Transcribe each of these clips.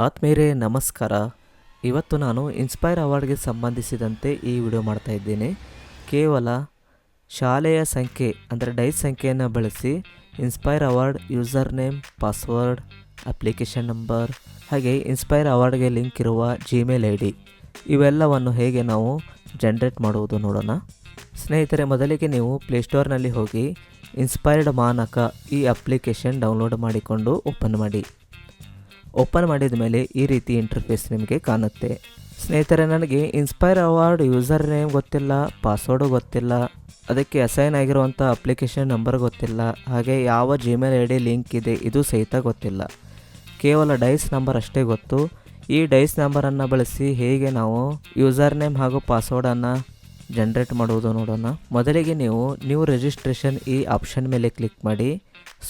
ಆತ್ಮೀಯರೇ ನಮಸ್ಕಾರ. ಇವತ್ತು ನಾನು ಇನ್ಸ್ಪೈರ್ ಅವಾರ್ಡ್ಗೆ ಸಂಬಂಧಿಸಿದಂತೆ ಈ ವಿಡಿಯೋ ಮಾಡ್ತಾ ಇದ್ದೀನಿ. ಕೇವಲ ಶಾಲೆಯ ಸಂಖ್ಯೆ ಅಂದರೆ ಡೈಸ್ ಸಂಖ್ಯೆಯನ್ನು ಬಳಸಿ inspire award user name, password, application number ಹಾಗೆ ಇನ್ಸ್ಪೈರ್ ಅವಾರ್ಡ್ಗೆ ಲಿಂಕ್ ಇರುವ ಜಿಮೇಲ್ ಐ ಡಿ ಇವೆಲ್ಲವನ್ನು ಹೇಗೆ ನಾವು ಜನ್ರೇಟ್ ಮಾಡುವುದು ನೋಡೋಣ. ಸ್ನೇಹಿತರೆ, ಮೊದಲಿಗೆ ನೀವು ಪ್ಲೇಸ್ಟೋರ್ನಲ್ಲಿ ಹೋಗಿ ಇನ್ಸ್ಪೈರ್ಡ್ ಮಾನಕ ಈ ಅಪ್ಲಿಕೇಶನ್ ಡೌನ್ಲೋಡ್ ಮಾಡಿಕೊಂಡು ಓಪನ್ ಮಾಡಿ. ಓಪನ್ ಮಾಡಿದ ಮೇಲೆ ಈ ರೀತಿ ಇಂಟರ್ಫೇಸ್ ನಿಮಗೆ ಕಾಣುತ್ತೆ. ಸ್ನೇಹಿತರೆ, ನನಗೆ ಇನ್ಸ್ಪೈರ್ ಅವಾರ್ಡ್ ಯೂಸರ್ ನೇಮ್ ಗೊತ್ತಿಲ್ಲ, ಪಾಸ್ವರ್ಡು ಗೊತ್ತಿಲ್ಲ, ಅದಕ್ಕೆ ಅಸೈನ್ ಆಗಿರುವಂಥ ಅಪ್ಲಿಕೇಶನ್ ನಂಬರ್ ಗೊತ್ತಿಲ್ಲ, ಹಾಗೆ ಯಾವ ಜಿಮೇಲ್ ಐ ಡಿ ಲಿಂಕ್ ಇದೆ ಇದು ಸಹಿತ ಗೊತ್ತಿಲ್ಲ. ಕೇವಲ ಡೈಸ್ ನಂಬರ್ ಅಷ್ಟೇ ಗೊತ್ತು. ಈ ಡೈಸ್ ನಂಬರನ್ನು ಬಳಸಿ ಹೇಗೆ ನಾವು ಯೂಸರ್ ನೇಮ್ ಹಾಗೂ ಪಾಸ್ವರ್ಡನ್ನು ಜನ್ರೇಟ್ ಮಾಡುವುದು ನೋಡೋಣ. ಮೊದಲಿಗೆ ನೀವು ನ್ಯೂ ರಿಜಿಸ್ಟ್ರೇಷನ್ ಈ ಆಪ್ಷನ್ ಮೇಲೆ ಕ್ಲಿಕ್ ಮಾಡಿ.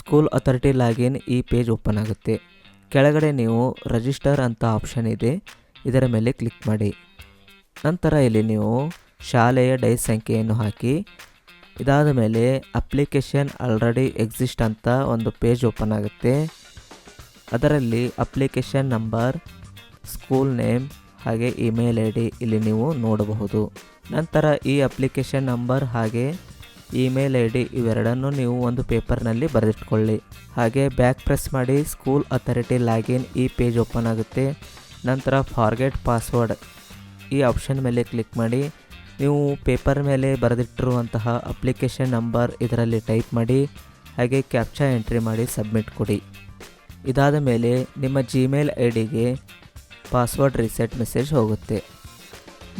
ಸ್ಕೂಲ್ ಅಥಾರಿಟಿ ಲಾಗಿನ್ ಈ ಪೇಜ್ ಓಪನ್ ಆಗುತ್ತೆ. ಕೆಳಗಡೆ ನೀವು ರಿಜಿಸ್ಟರ್ ಅಂತ ಆಪ್ಷನ್ ಇದೆ, ಇದರ ಮೇಲೆ ಕ್ಲಿಕ್ ಮಾಡಿ. ನಂತರ ಇಲ್ಲಿ ನೀವು ಶಾಲೆಯ ಡೈಸ್ ಸಂಖ್ಯೆಯನ್ನು ಹಾಕಿ. ಇದಾದ ಮೇಲೆ ಅಪ್ಲಿಕೇಶನ್ ಆಲ್ರೆಡಿ ಎಕ್ಸಿಸ್ಟ್ ಅಂತ ಒಂದು ಪೇಜ್ ಓಪನ್ ಆಗುತ್ತೆ. ಅದರಲ್ಲಿ ಅಪ್ಲಿಕೇಶನ್ ನಂಬರ್, ಸ್ಕೂಲ್ ನೇಮ್ ಹಾಗೆ ಇಮೇಲ್ ಐ ಡಿ ಇಲ್ಲಿ ನೀವು ನೋಡಬಹುದು. ನಂತರ ಈ ಅಪ್ಲಿಕೇಶನ್ ನಂಬರ್ ಹಾಗೆ ಇಮೇಲ್ ಐ ಡಿ ಇವೆರಡನ್ನು ನೀವು ಒಂದು ಪೇಪರ್ನಲ್ಲಿ ಬರೆದಿಟ್ಕೊಳ್ಳಿ. ಹಾಗೆ ಬ್ಯಾಕ್ ಪ್ರೆಸ್ ಮಾಡಿ. ಸ್ಕೂಲ್ ಅಥಾರಿಟಿ ಲಾಗಿನ್ ಈ ಪೇಜ್ ಓಪನ್ ಆಗುತ್ತೆ. ನಂತರ ಫಾರ್ಗೆಟ್ ಪಾಸ್ವರ್ಡ್ ಈ ಆಪ್ಷನ್ ಮೇಲೆ ಕ್ಲಿಕ್ ಮಾಡಿ. ನೀವು ಪೇಪರ್ ಮೇಲೆ ಬರೆದಿಟ್ಟಿರುವಂತಹ ಅಪ್ಲಿಕೇಶನ್ ನಂಬರ್ ಇದರಲ್ಲಿ ಟೈಪ್ ಮಾಡಿ. ಹಾಗೆ ಕ್ಯಾಪ್ಚಾ ಎಂಟ್ರಿ ಮಾಡಿ ಸಬ್ಮಿಟ್ ಕೊಡಿ. ಇದಾದ ಮೇಲೆ ನಿಮ್ಮ ಜಿಮೇಲ್ ಐ ಡಿಗೆ ಪಾಸ್ವರ್ಡ್ ರೀಸೆಟ್ ಮೆಸೇಜ್ ಹೋಗುತ್ತೆ.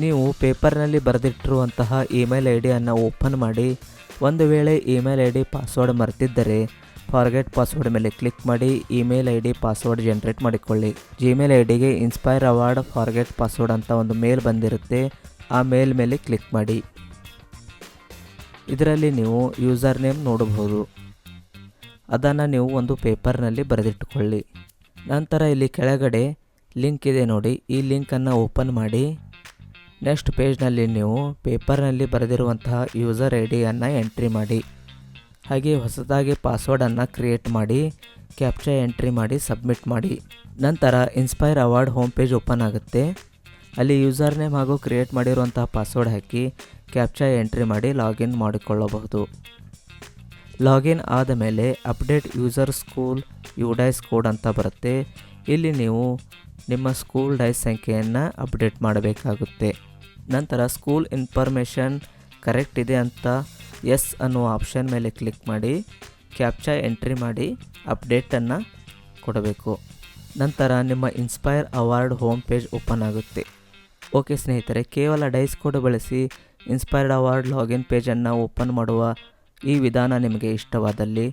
ನೀವು ಪೇಪರ್ನಲ್ಲಿ ಬರೆದಿಟ್ಟಿರುವಂತಹ ಇಮೇಲ್ ಐ ಡಿಯನ್ನು ಓಪನ್ ಮಾಡಿ. ಒಂದು ವೇಳೆ ಇಮೇಲ್ ಐ ಡಿ ಪಾಸ್ವರ್ಡ್ ಮರೆತಿದ್ದರೆ ಫಾರ್ಗೆಟ್ ಪಾಸ್ವರ್ಡ್ ಮೇಲೆ ಕ್ಲಿಕ್ ಮಾಡಿ email ID password generate ಮಾಡಿಕೊಳ್ಳಿ. ಜಿಮೇಲ್ ಐ ಡಿಗೆ ಇನ್ಸ್ಪೈರ್ ಅವಾರ್ಡ್ ಫಾರ್ಗೆಟ್ ಪಾಸ್ವರ್ಡ್ ಅಂತ ಒಂದು ಮೇಲ್ ಬಂದಿರುತ್ತೆ. ಆ ಮೇಲ್ ಮೇಲೆ ಕ್ಲಿಕ್ ಮಾಡಿ. ಇದರಲ್ಲಿ ನೀವು ಯೂಸರ್ ನೇಮ್ ನೋಡಬಹುದು. ಅದನ್ನು ನೀವು ಒಂದು ಪೇಪರ್ನಲ್ಲಿ ಬರೆದಿಟ್ಟುಕೊಳ್ಳಿ. ನಂತರ ಇಲ್ಲಿ ಕೆಳಗಡೆ ಲಿಂಕ್ ಇದೆ ನೋಡಿ, ಈ ಲಿಂಕನ್ನು ಓಪನ್ ಮಾಡಿ. ನೆಕ್ಸ್ಟ್ ಪೇಜ್ನಲ್ಲಿ ನೀವು ಪೇಪರ್ನಲ್ಲಿ ಬರೆದಿರುವಂತಹ ಯೂಸರ್ ಐ ಡಿಯನ್ನು ಎಂಟ್ರಿ ಮಾಡಿ. ಹಾಗೆ ಹೊಸದಾಗಿ ಪಾಸ್ವರ್ಡನ್ನು ಕ್ರಿಯೇಟ್ ಮಾಡಿ ಕ್ಯಾಪ್ಚಾ ಎಂಟ್ರಿ ಮಾಡಿ ಸಬ್ಮಿಟ್ ಮಾಡಿ. ನಂತರ inspire award home page open ಆಗುತ್ತೆ. ಅಲ್ಲಿ ಯೂಸರ್ ನೇಮ್ ಹಾಗೂ ಕ್ರಿಯೇಟ್ ಮಾಡಿರುವಂತಹ ಪಾಸ್ವರ್ಡ್ ಹಾಕಿ ಕ್ಯಾಪ್ಚಾ ಎಂಟ್ರಿ ಮಾಡಿ ಲಾಗಿನ್ ಮಾಡಿಕೊಳ್ಳಬಹುದು. ಲಾಗಿನ್ ಆದ ಮೇಲೆ update user school UDISE code ಅಂತ ಬರುತ್ತೆ. ಇಲ್ಲಿ ನೀವು ನಿಮ್ಮ ಸ್ಕೂಲ್ ಡೈಸ್ ಸಂಖ್ಯೆಯನ್ನು ಅಪ್ಡೇಟ್ ಮಾಡಬೇಕಾಗುತ್ತೆ. ನಂತರ ಸ್ಕೂಲ್ ಇನ್ಫಾರ್ಮೇಷನ್ ಕರೆಕ್ಟ್ ಇದೆ ಅಂತ ಎಸ್ ಅನ್ನುವ ಆಪ್ಷನ್ ಮೇಲೆ ಕ್ಲಿಕ್ ಮಾಡಿ ಕ್ಯಾಪ್ಚಾ ಎಂಟ್ರಿ ಮಾಡಿ ಅಪ್ಡೇಟನ್ನು ಕೊಡಬೇಕು. ನಂತರ ನಿಮ್ಮ inspire award home page open ಆಗುತ್ತೆ. ಓಕೆ ಸ್ನೇಹಿತರೆ, ಕೇವಲ ಡೈಸ್ ಕೋಡ್ ಬಳಸಿ ಇನ್ಸ್ಪೈರ್ಡ್ ಅವಾರ್ಡ್ ಲಾಗಿನ್ ಪೇಜನ್ನು ಓಪನ್ ಮಾಡುವ ಈ ವಿಧಾನ ನಿಮಗೆ ಇಷ್ಟವಾದಲ್ಲಿ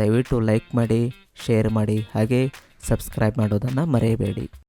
ದಯವಿಟ್ಟು ಲೈಕ್ ಮಾಡಿ, ಶೇರ್ ಮಾಡಿ ಹಾಗೆ ಸಬ್ಸ್ಕ್ರೈಬ್ ಮಾಡೋದನ್ನು ಮರೆಯಬೇಡಿ.